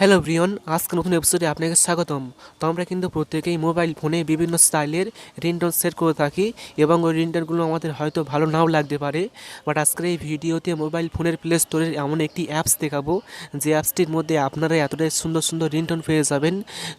Hello Brian, আজকে নতুন এপিসোডে আপনাকে স্বাগতম। তো আমরা কিন্তু প্রত্যেকেই মোবাইল ফোনে বিভিন্ন স্টাইলের রিংটোন সেট করে থাকি এবং ওই রিংটোনগুলো আমাদের হয়তো ভালো নাও লাগতে পারে। বাট আজকের এই ভিডিওতে মোবাইল ফোনের প্লে স্টোরের এমন একটি অ্যাপস দেখাবো যে অ্যাপসটির মধ্যে আপনারা এতটাই সুন্দর সুন্দর রিংটোন পেয়ে যাবেন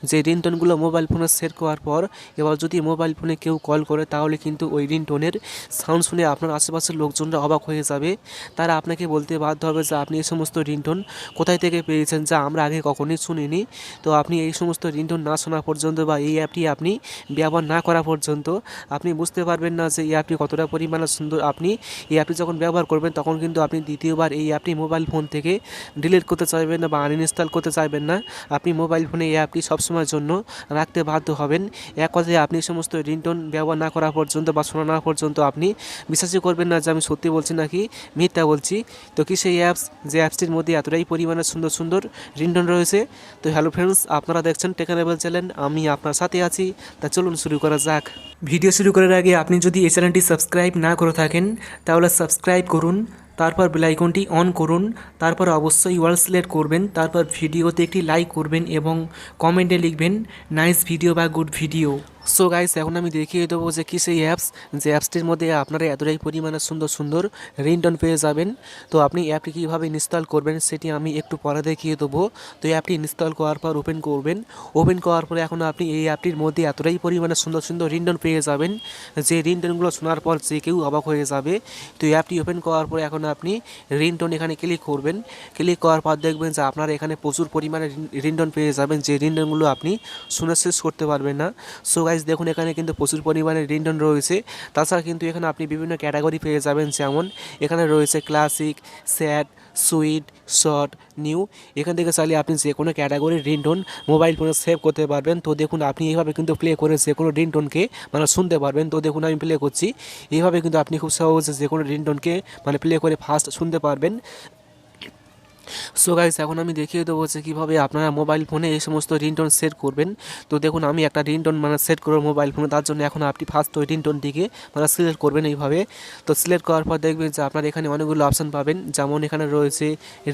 যে রিংটোনগুলো মোবাইল ফোনে সেট করার পর এবার যদি মোবাইল ফোনে কেউ কল করে তাহলে কিন্তু ওই রিংটোনের সাউন্ড শুনে আপনার আশেপাশের লোকজনরা অবাক হয়ে যাবে। তারা আপনাকে বলতে বাধ্য হবে যে আপনি এই সমস্ত রিংটোন কোথায় থেকে পেয়েছেন, যা আমরা আগে কখনোই শুনিনি। তো আপনি এই সমস্ত রিংটোন না শোনা পর্যন্ত বা এই অ্যাপটি আপনি ব্যবহার না করা পর্যন্ত আপনি বুঝতে পারবেন না যে এই অ্যাপটি কতটা পরিমাণে সুন্দর। আপনি এই অ্যাপটি যখন ব্যবহার করবেন তখন কিন্তু আপনি দ্বিতীয়বার এই অ্যাপটি মোবাইল ফোন থেকে ডিলিট করতে চাইবেন না বা আনইনস্টল করতে চাইবেন না। আপনি মোবাইল ফোনে এই অ্যাপটি সবসময়ের জন্য রাখতে বাধ্য হবেন। এক কথায় আপনি সমস্ত রিংটোন ব্যবহার না করা পর্যন্ত বা শোনা না পর্যন্ত আপনি বিশ্বাসই করবেন না যে আমি সত্যি বলছি নাকি মিথ্যা বলছি। তো কি সেই অ্যাপস যে অ্যাপসটির মধ্যে এতটাই পরিমাণে সুন্দর সুন্দর রিংটোন রয়েছে। তো হ্যালো ফ্রেন্ডস, আপনারা দেখছেন টেকনাবল চ্যানেল, আমি আপনার সাথে আছি। তা চলুন শুরু করা যাক। ভিডিও শুরু করার আগে আপনি যদি এই চ্যানেলটি সাবস্ক্রাইব না করে থাকেন তাহলে সাবস্ক্রাইব করুন, তারপর বেল আইকনটি অন করুন, তারপর অবশ্যই অল সিলেক্ট করবেন, তারপর ভিডিওতে একটি লাইক করবেন এবং কমেন্টে লিখবেন নাইস ভিডিও বা গুড ভিডিও। সো গাইস, এখন আমি দেখিয়ে দেবো যে কী সেই অ্যাপস যে অ্যাপসটির মধ্যে আপনারা এতটাই পরিমাণে সুন্দর সুন্দর রিংটোন পেয়ে যাবেন। তো আপনি অ্যাপটি কীভাবে ইনস্টল করবেন সেটি আমি একটু পরে দেখিয়ে দেবো। তো অ্যাপটি ইনস্টল করার পর ওপেন করবেন। ওপেন করার পরে এখন আপনি এই অ্যাপটির মধ্যে এতটাই পরিমাণে সুন্দর সুন্দর রিংটোন পেয়ে যাবেন যে রিংটোনগুলো শোনার পর যে কেউ অবাক হয়ে যাবে। তো অ্যাপটি ওপেন করার পরে এখন আপনি রিংটোন এখানে ক্লিক করবেন। ক্লিক করার পর দেখবেন যে আপনারা এখানে প্রচুর পরিমাণে রিংটোন পেয়ে যাবেন যে রিংটোনগুলো আপনি শুনে শেষ করতে পারবেন না। সো গাইস, দেখুন এখানে কিন্তু প্রচুর পরিমাণে রিংটোন রয়েছে। তাছাড়া কিন্তু এখানে আপনি বিভিন্ন ক্যাটাগরি পেয়ে যাবেন, যেমন এখানে রয়েছে classic, sad, sweet, short, new. এখান থেকে চাইলে আপনি যে কোনো ক্যাটাগরির রিংটোন মোবাইল ফোনে সেভ করতে পারবেন। তো দেখুন আপনি এইভাবে কিন্তু প্লে করে যে কোনো রিংটোনকে শুনতে পারবেন। তো দেখুন আমি প্লে করছি, এইভাবে কিন্তু আপনি খুব সহজে যে কোনো রিংটোনকে প্লে করে ফার্স্ট শুনতে পারবেন। সো গাইস, এখন আমি দেখিয়ে দেবো যে কীভাবে আপনারা মোবাইল ফোনে এই সমস্ত রিংটোন সেট করবেন। তো দেখুন আমি একটা রিংটোন সেট করবো মোবাইল ফোনে, তার জন্য এখন আপনি ফার্স্ট ওই রিংটোনটিকে সিলেক্ট করবেন এইভাবে। তো সিলেক্ট করার পর দেখবেন যে আপনার এখানে অনেকগুলো অপশান পাবেন, যেমন এখানে রয়েছে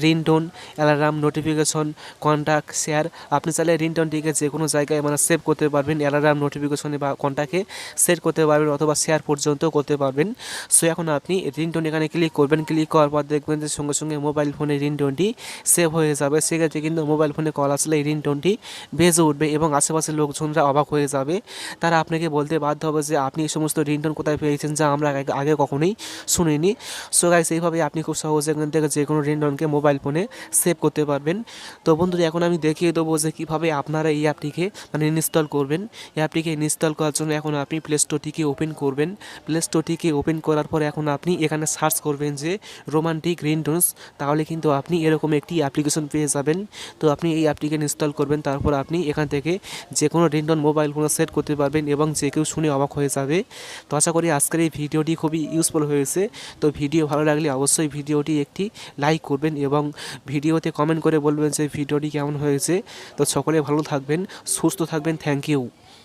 ringtone, alarm, notification, contact, share. আপনি চাইলে রিংটোনটিকে যে কোনো জায়গায় সেভ করতে পারবেন, অ্যালার্ম, নোটিফিকেশনে বা কন্ট্যাক্টে সেট করতে পারবেন অথবা শেয়ার পর্যন্ত করতে পারবেন। সো এখন আপনি রিংটোন এখানে ক্লিক করবেন। ক্লিক করার পর দেখবেন যে সঙ্গে সঙ্গে মোবাইল ফোনে রিংটোনটি সেভ হয়ে যাবে। সেক্ষেত্রে কিন্তু মোবাইল ফোনে কল আসলে এই রিংটোনটি বেজে উঠবে এবং আশেপাশের লোকজনরা অবাক হয়ে যাবে। তারা আপনাকে বলতে বাধ্য হবে যে আপনি এই সমস্ত রিংটোন কোথায় পেয়েছেন, যা আমরা আগে কখনোই শুনিনি। সো গাইস, এইভাবে আপনি খুব সহজে এখান থেকে যে কোনো রিংটোনকে মোবাইল ফোনে সেভ করতে পারবেন। তো বন্ধুরা, এখন আমি দেখিয়ে দেবো যে কীভাবে আপনারা এই অ্যাপটিকে ইনস্টল করবেন। এই অ্যাপটিকে ইনস্টল করার জন্য এখন আপনি প্লে স্টোরটিকে ওপেন করবেন। প্লে স্টোরটিকে ওপেন করার পরে এখন আপনি এখানে সার্চ করবেন যে রোমান্টিক রিংটোনস। তাহলে কিন্তু আপনি এরকম একটি অ্যাপ্লিকেশন পেয়ে যাবেন। তো আপনি এই অ্যাপটিকে ইনস্টল করবেন, তারপর আপনি এখান থেকে যে কোনো রিংটোন মোবাইল ফোনে সেট করতে পারবেন এবং যে কেউ শুনে অবাক হয়ে যাবে। তো আশা করি আজকের এই ভিডিওটি খুবই ইউজফুল হয়েছে। তো ভিডিও ভালো লাগলে অবশ্যই ভিডিওটি একটি লাইক করবেন এবং ভিডিওতে কমেন্ট করে বলবেন যে ভিডিওটি কেমন হয়েছে। তো সকলে ভালো থাকবেন, সুস্থ থাকবেন। Thank you.